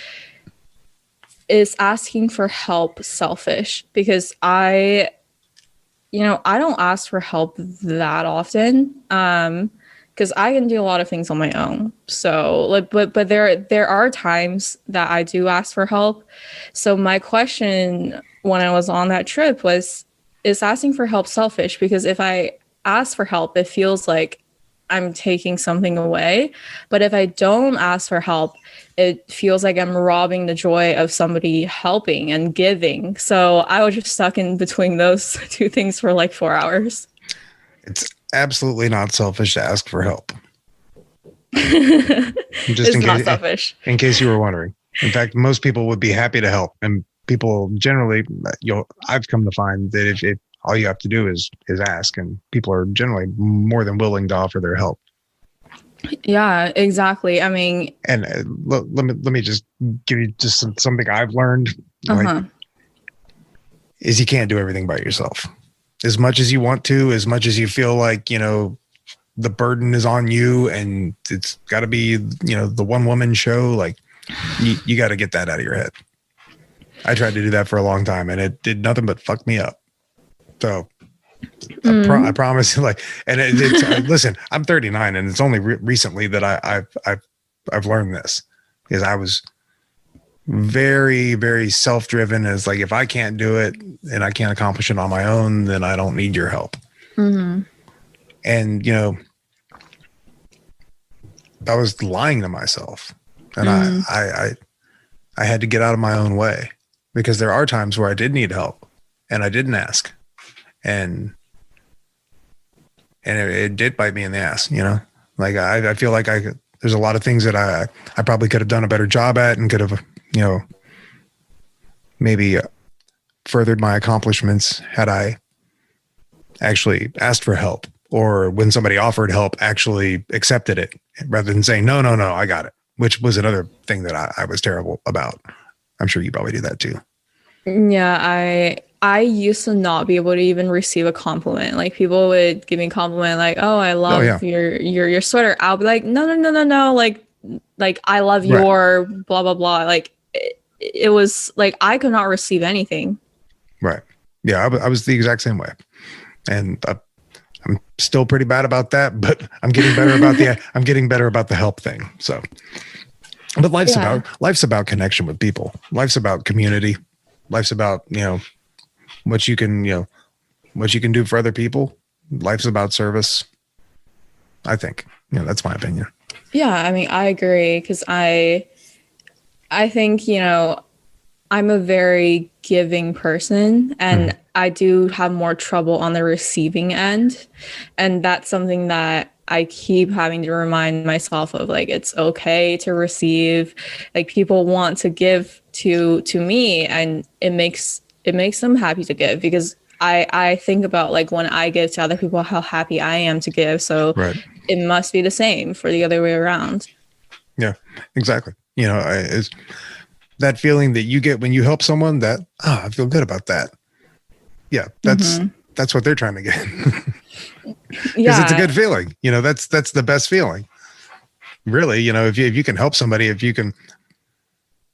[SPEAKER 4] is asking for help selfish? Because I don't ask for help that often. Because I can do a lot of things on my own. So, like, but there are times that I do ask for help. So my question when I was on that trip was, is asking for help selfish? Because if I ask for help, it feels like I'm taking something away. But if I don't ask for help, it feels like I'm robbing the joy of somebody helping and giving. So I was just stuck in between those two things for like 4 hours.
[SPEAKER 1] It's absolutely not selfish to ask for help.
[SPEAKER 4] It's not selfish.
[SPEAKER 1] In case you were wondering. In fact, most people would be happy to help. And people generally, I've come to find that if all you have to do is ask, and people are generally more than willing to offer their help.
[SPEAKER 4] Yeah, exactly. I mean,
[SPEAKER 1] and let me just give you just something I've learned. Is you can't do everything by yourself. As much as you want to, as much as you feel like, the burden is on you and it's got to be, the one woman show, like you got to get that out of your head. I tried to do that for a long time and it did nothing but fuck me up. So I promise you, like, and it's listen, I'm 39 and it's only recently that I've learned this, because I was very, very self-driven. As like, if I can't do it and I can't accomplish it on my own, then I don't need your help. Mm-hmm. And, I was lying to myself, and I had to get out of my own way, because there are times where I did need help and I didn't ask, and it did bite me in the ass, like I feel like there's a lot of things that I probably could have done a better job at, and could have, maybe furthered my accomplishments had I actually asked for help, or when somebody offered help, actually accepted it rather than saying, no, I got it, which was another thing that I was terrible about. I'm sure you probably do that too.
[SPEAKER 4] Yeah, I used to not be able to even receive a compliment. Like, people would give me a compliment, like, "Oh, I love your sweater." I'll be like, "No, like I love your blah blah blah." Like, it was like I could not receive anything. Right.
[SPEAKER 1] Yeah, I was the exact same way, and I'm still pretty bad about that, but I'm getting better about the help thing. So, but life's about connection with people. Life's about community. Life's about, what you can do for other people. Life's about service. I think, that's my opinion.
[SPEAKER 4] Yeah. I mean, I agree. 'Cause I think, I'm a very giving person, and I do have more trouble on the receiving end. And that's something that I keep having to remind myself of, like, it's okay to receive. Like, people want to give to me, and it makes them happy to give, because I think about, like, when I give to other people, how happy I am to give. So it must be the same for the other way around.
[SPEAKER 1] Yeah, exactly. It's that feeling that you get when you help someone, that, I feel good about that. Yeah, that's what they're trying to get. Because it's a good feeling. That's the best feeling. Really, if you can help somebody, if you can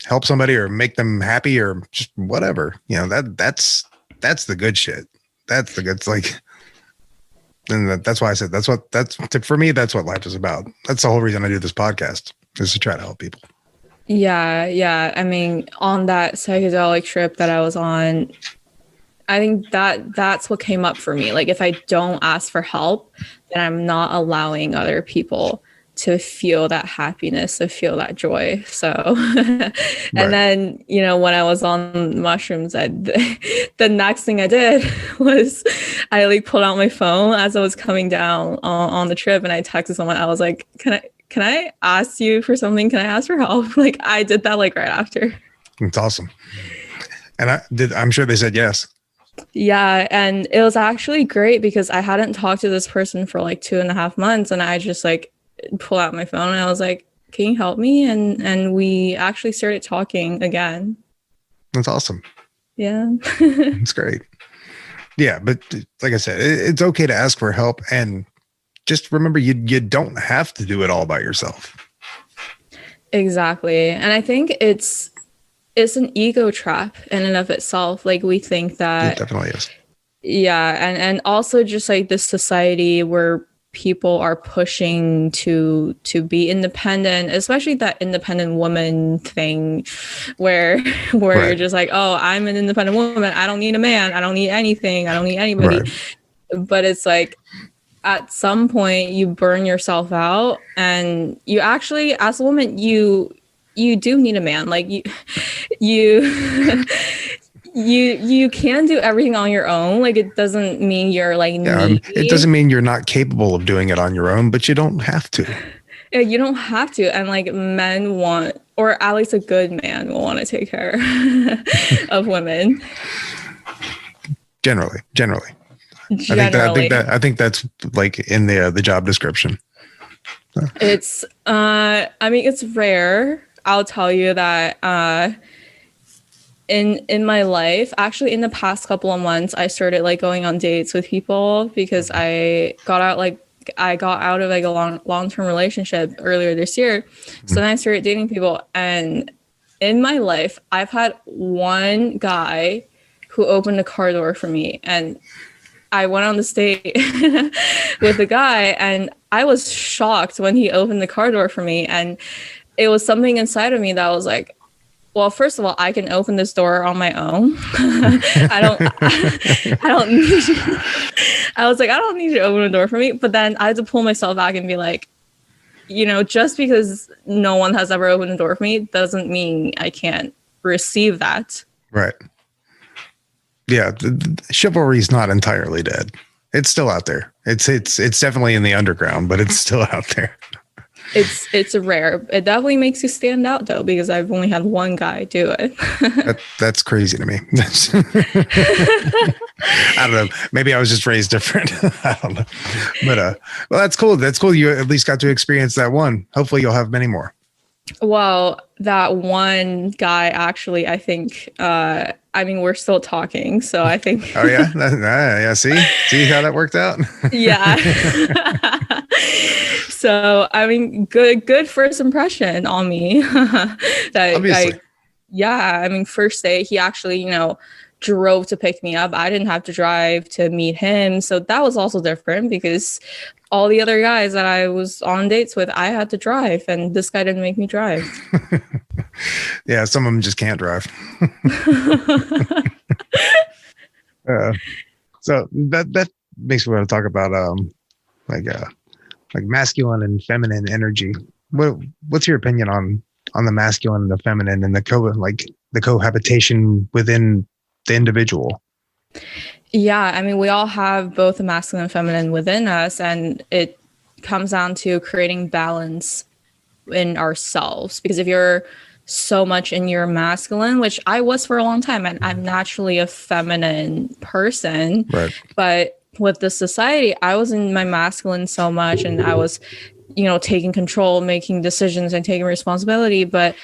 [SPEAKER 1] help somebody or make them happy or just whatever, that's the good shit. That's the good. It's like, and that's why I said for me, that's what life is about. That's the whole reason I do this podcast, is to try to help people.
[SPEAKER 4] Yeah. I mean, on that psychedelic trip that I was on, I think that's what came up for me. Like, if I don't ask for help, then I'm not allowing other people to feel that happiness, to feel that joy. So, and then, when I was on mushrooms, the next thing I did was I like pulled out my phone as I was coming down on the trip, and I texted someone. I was like, can I ask you for something? Can I ask for help? Like, I did that like right after.
[SPEAKER 1] It's awesome. And I'm sure they said yes.
[SPEAKER 4] Yeah. And it was actually great because I hadn't talked to this person for like 2.5 months, and I just like pull out my phone and I was like, can you help me? And we actually started talking again.
[SPEAKER 1] That's awesome.
[SPEAKER 4] Yeah.
[SPEAKER 1] It's great. Yeah. But like I said, it's okay to ask for help, and just remember, you don't have to do it all by yourself.
[SPEAKER 4] Exactly. And I think it's an ego trap in and of itself. Like, we think that
[SPEAKER 1] it definitely is.
[SPEAKER 4] Yeah. And also just like this society where people are pushing to be independent, especially that independent woman thing where
[SPEAKER 1] Right.
[SPEAKER 4] You're just like, oh, I'm an independent woman. I don't need a man. I don't need anything. I don't need anybody.
[SPEAKER 1] Right.
[SPEAKER 4] But it's like, at some point you burn yourself out, and you actually, as a woman, you do need a man. Like you you can do everything on your own. Like, it doesn't mean you're like needy.
[SPEAKER 1] It doesn't mean you're not capable of doing it on your own, but you don't have to.
[SPEAKER 4] Yeah, you don't have to. And like, men want, or at least a good man will want to take care of women. Generally.
[SPEAKER 1] I think that's like in the job description.
[SPEAKER 4] It's I mean, it's rare. I'll tell you that in my life, actually in the past couple of months, I started like going on dates with people because I got out of like a long-term relationship earlier this year. So then I started dating people, and in my life, I've had one guy who opened a car door for me, and I went on this date with a guy, and I was shocked when he opened the car door for me. And it was something inside of me that was like, well, first of all, I can open this door on my own. I don't need you. I was like, I don't need you to open a door for me. But then I had to pull myself back and be like, just because no one has ever opened a door for me doesn't mean I can't receive that.
[SPEAKER 1] Right. Yeah, chivalry is not entirely dead. It's still out there. It's definitely in the underground, but it's still out there.
[SPEAKER 4] It's rare. It definitely makes you stand out, though, because I've only had one guy do it.
[SPEAKER 1] That's crazy to me. I don't know. Maybe I was just raised different. I don't know. But well, that's cool. That's cool. You at least got to experience that one. Hopefully, you'll have many more.
[SPEAKER 4] Well, that one guy, actually, I think, I mean, we're still talking, so I think.
[SPEAKER 1] Oh, yeah? Yeah, see how that worked out?
[SPEAKER 4] Yeah. So, I mean, good first impression on me.
[SPEAKER 1] Obviously.
[SPEAKER 4] I mean, first day, he actually, drove to pick me up. I didn't have to drive to meet him. So that was also different because all the other guys that I was on dates with, I had to drive, and this guy didn't make me drive.
[SPEAKER 1] Yeah, some of them just can't drive. So that makes me want to talk about like masculine and feminine energy. What's your opinion on the masculine and the feminine and the cohabitation within the individual?
[SPEAKER 4] Yeah, I mean, we all have both the masculine and feminine within us, and it comes down to creating balance in ourselves. Because if you're so much in your masculine, which I was for a long time, and I'm naturally a feminine person,
[SPEAKER 1] right? But
[SPEAKER 4] with the society, I was in my masculine so much, and I was, taking control, making decisions, and taking responsibility. But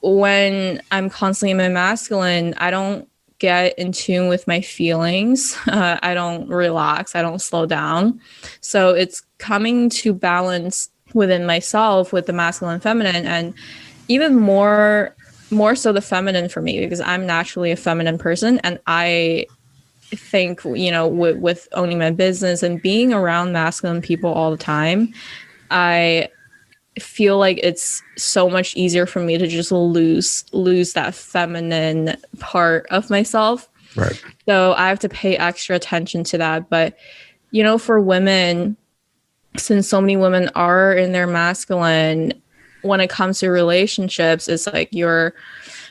[SPEAKER 4] when I'm constantly in my masculine, I don't get in tune with my feelings. I don't relax. I don't slow down. So it's coming to balance within myself with the masculine and feminine, and even more so the feminine for me, because I'm naturally a feminine person. And I think, with owning my business and being around masculine people all the time, I feel like it's so much easier for me to just lose that feminine part of myself.
[SPEAKER 1] Right.
[SPEAKER 4] So I have to pay extra attention to that. But, for women, since so many women are in their masculine, when it comes to relationships, it's like you're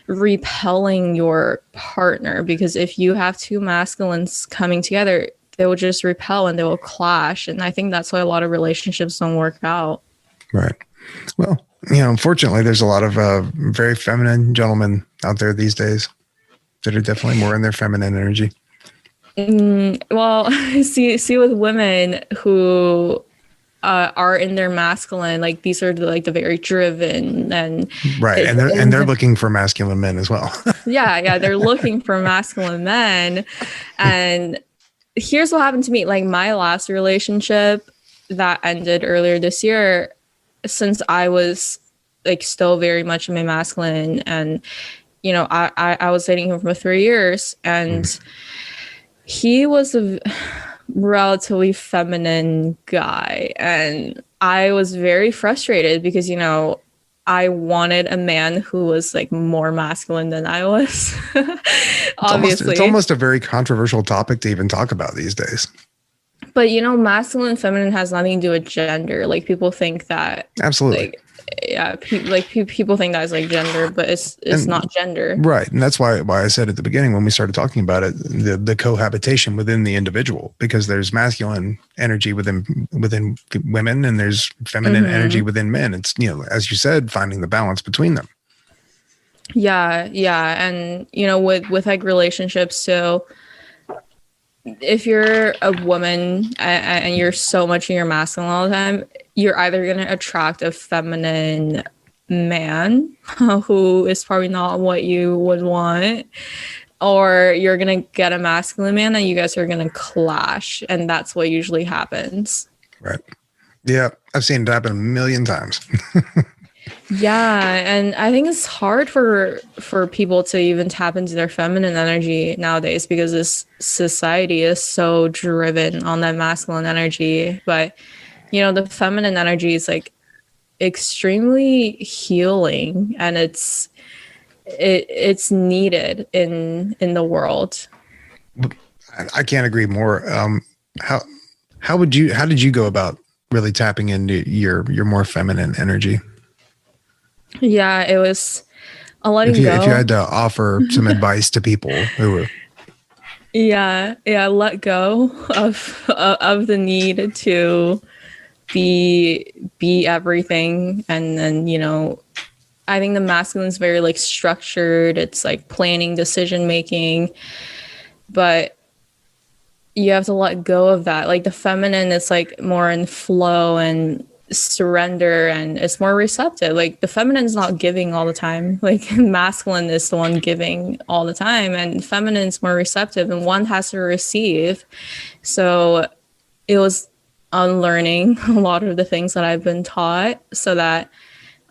[SPEAKER 4] repelling your partner, because if you have two masculines coming together, they will just repel and they will clash. And I think that's why a lot of relationships don't work out.
[SPEAKER 1] Right. Well, unfortunately, there's a lot of very feminine gentlemen out there these days that are definitely more in their feminine energy.
[SPEAKER 4] Well, see, with women who are in their masculine, like these are the very driven and
[SPEAKER 1] right, and they're looking for masculine men as well.
[SPEAKER 4] yeah, they're looking for masculine men. And here's what happened to me: like my last relationship that ended earlier this year, since I was like still very much in my masculine, and I was dating him for 3 years, and he was a relatively feminine guy, and I was very frustrated because I wanted a man who was like more masculine than I was. Obviously,
[SPEAKER 1] it's almost a very controversial topic to even talk about these days.
[SPEAKER 4] But masculine and feminine has nothing to do with gender. Like people think that.
[SPEAKER 1] Absolutely.
[SPEAKER 4] People think that's like gender, but it's not gender.
[SPEAKER 1] Right. And that's why I said at the beginning when we started talking about it, the cohabitation within the individual, because there's masculine energy within women and there's feminine energy within men. It's, as you said, finding the balance between them.
[SPEAKER 4] Yeah. And, with like relationships, so if you're a woman and you're so much in your masculine all the time, you're either going to attract a feminine man who is probably not what you would want, or you're going to get a masculine man and you guys are going to clash. And that's what usually happens.
[SPEAKER 1] Right. Yeah. I've seen it happen a million times.
[SPEAKER 4] Yeah. And I think it's hard for people to even tap into their feminine energy nowadays, because this society is so driven on that masculine energy. But, the feminine energy is like extremely healing, and it's needed in the world.
[SPEAKER 1] I can't agree more. How did you go about really tapping into your more feminine energy?
[SPEAKER 4] Yeah, it was a letting go.
[SPEAKER 1] If you had to offer some advice to people who were.
[SPEAKER 4] Yeah, let go of the need to be everything. And then, I think the masculine is very like structured. It's like planning, decision making, but you have to let go of that. Like the feminine is like more in flow and surrender, and it's more receptive. Like the feminine is not giving all the time, like masculine is the one giving all the time, and feminine is more receptive, and one has to receive. So it was unlearning a lot of the things that I've been taught so that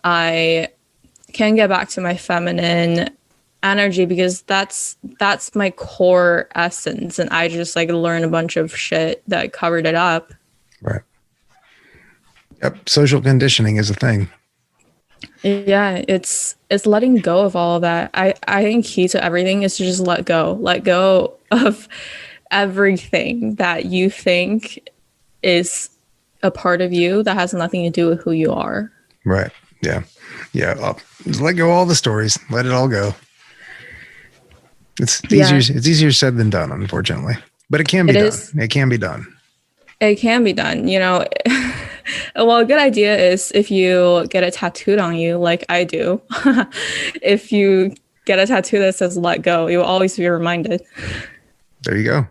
[SPEAKER 4] I can get back to my feminine energy, because that's my core essence, and I just like learned a bunch of shit that covered it up.
[SPEAKER 1] Right. Yep. Social conditioning is a thing.
[SPEAKER 4] Yeah, it's letting go of all of that. I think key to everything is to just let go of everything that you think is a part of you that has nothing to do with who you are.
[SPEAKER 1] Right. Yeah. Just let go of all the stories. Let it all go. It's easier. It's easier said than done, unfortunately, but it can be done. It can be done.
[SPEAKER 4] It can be done. Well, a good idea is if you get it tattooed on you, like I do. If you get a tattoo that says "let go," you will always be reminded.
[SPEAKER 1] There you go.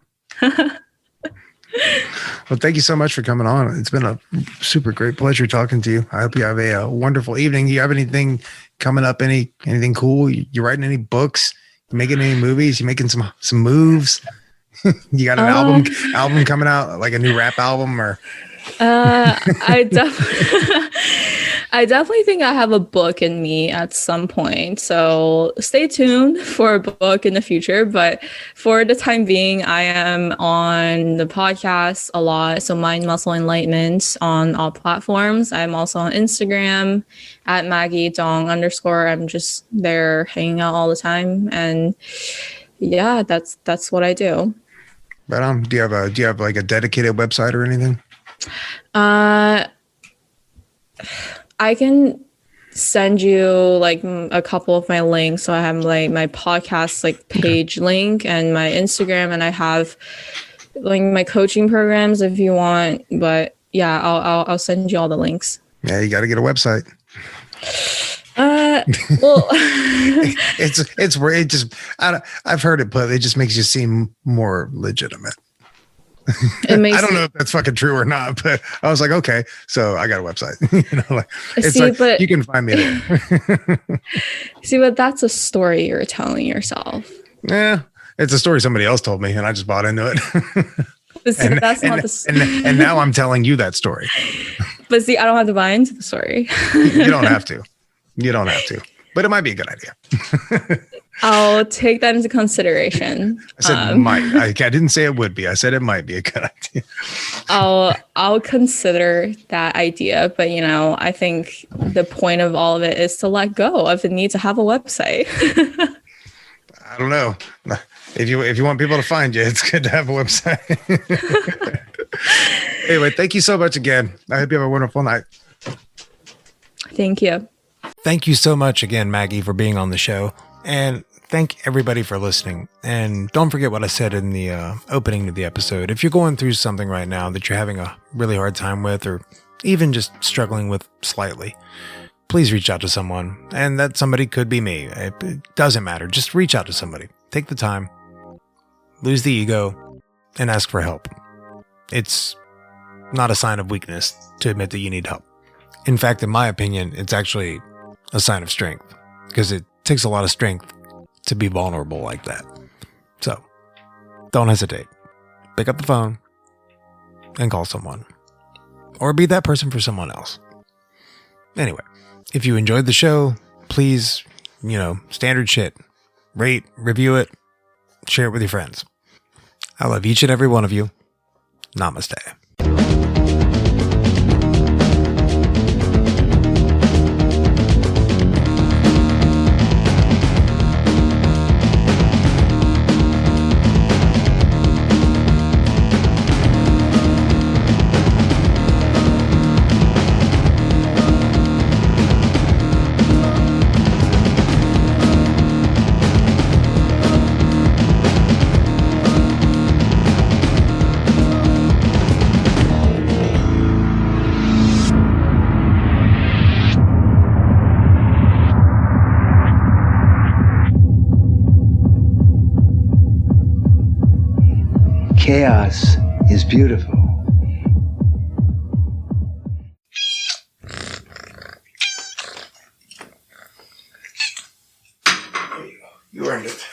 [SPEAKER 1] Well, thank you so much for coming on. It's been a super great pleasure talking to you. I hope you have a wonderful evening. Do you have anything coming up? Anything cool? You writing any books? making any movies? You making some moves? You got an album coming out, like a new rap album, or?
[SPEAKER 4] I definitely, I definitely think I have a book in me at some point. So stay tuned for a book in the future. But for the time being, I am on the podcast a lot. So Mind, Muscle, Enlightenment on all platforms. I'm also on Instagram at Maggie Dong _. I'm just there hanging out all the time. And yeah, that's what I do.
[SPEAKER 1] But do you have like a dedicated website or anything?
[SPEAKER 4] I can send you like a couple of my links. So I have like my podcast like page link and my Instagram, and I have like my coaching programs if you want. But yeah, I'll send you all the links.
[SPEAKER 1] Yeah, you got to get a website.
[SPEAKER 4] Well,
[SPEAKER 1] it's where it just I've heard it, but it just makes you seem more legitimate. I don't know if that's fucking true or not, but I was like, okay, so I got a website. But you can find me there.
[SPEAKER 4] See, but that's a story you're telling yourself.
[SPEAKER 1] Yeah, it's a story somebody else told me, and I just bought into it.
[SPEAKER 4] But see, that's not the story.
[SPEAKER 1] And now I'm telling you that story.
[SPEAKER 4] But see, I don't have to buy into the story.
[SPEAKER 1] You don't have to. You don't have to. But it might be a good idea.
[SPEAKER 4] I'll take that into consideration.
[SPEAKER 1] I said might. I didn't say it would be. I said it might be a good idea.
[SPEAKER 4] I'll consider that idea, but I think the point of all of it is to let go of the need to have a website.
[SPEAKER 1] I don't know. If you want people to find you, it's good to have a website. Anyway, thank you so much again. I hope you have a wonderful night.
[SPEAKER 4] Thank you.
[SPEAKER 1] Thank you so much again, Maggie, for being on the show. And thank everybody for listening. And don't forget what I said in the opening to the episode. If you're going through something right now that you're having a really hard time with, or even just struggling with slightly, please reach out to someone. And that somebody could be me. It doesn't matter. Just reach out to somebody. Take the time. Lose the ego and ask for help. It's not a sign of weakness to admit that you need help. In fact, in my opinion, it's actually a sign of strength, because it takes a lot of strength to be vulnerable like that. So don't hesitate. Pick up the phone and call someone, or be that person for someone else. Anyway, if you enjoyed the show, please, standard shit, rate, review it, share it with your friends. I love each and every one of you. Namaste.
[SPEAKER 3] Chaos is beautiful.
[SPEAKER 1] You earned it.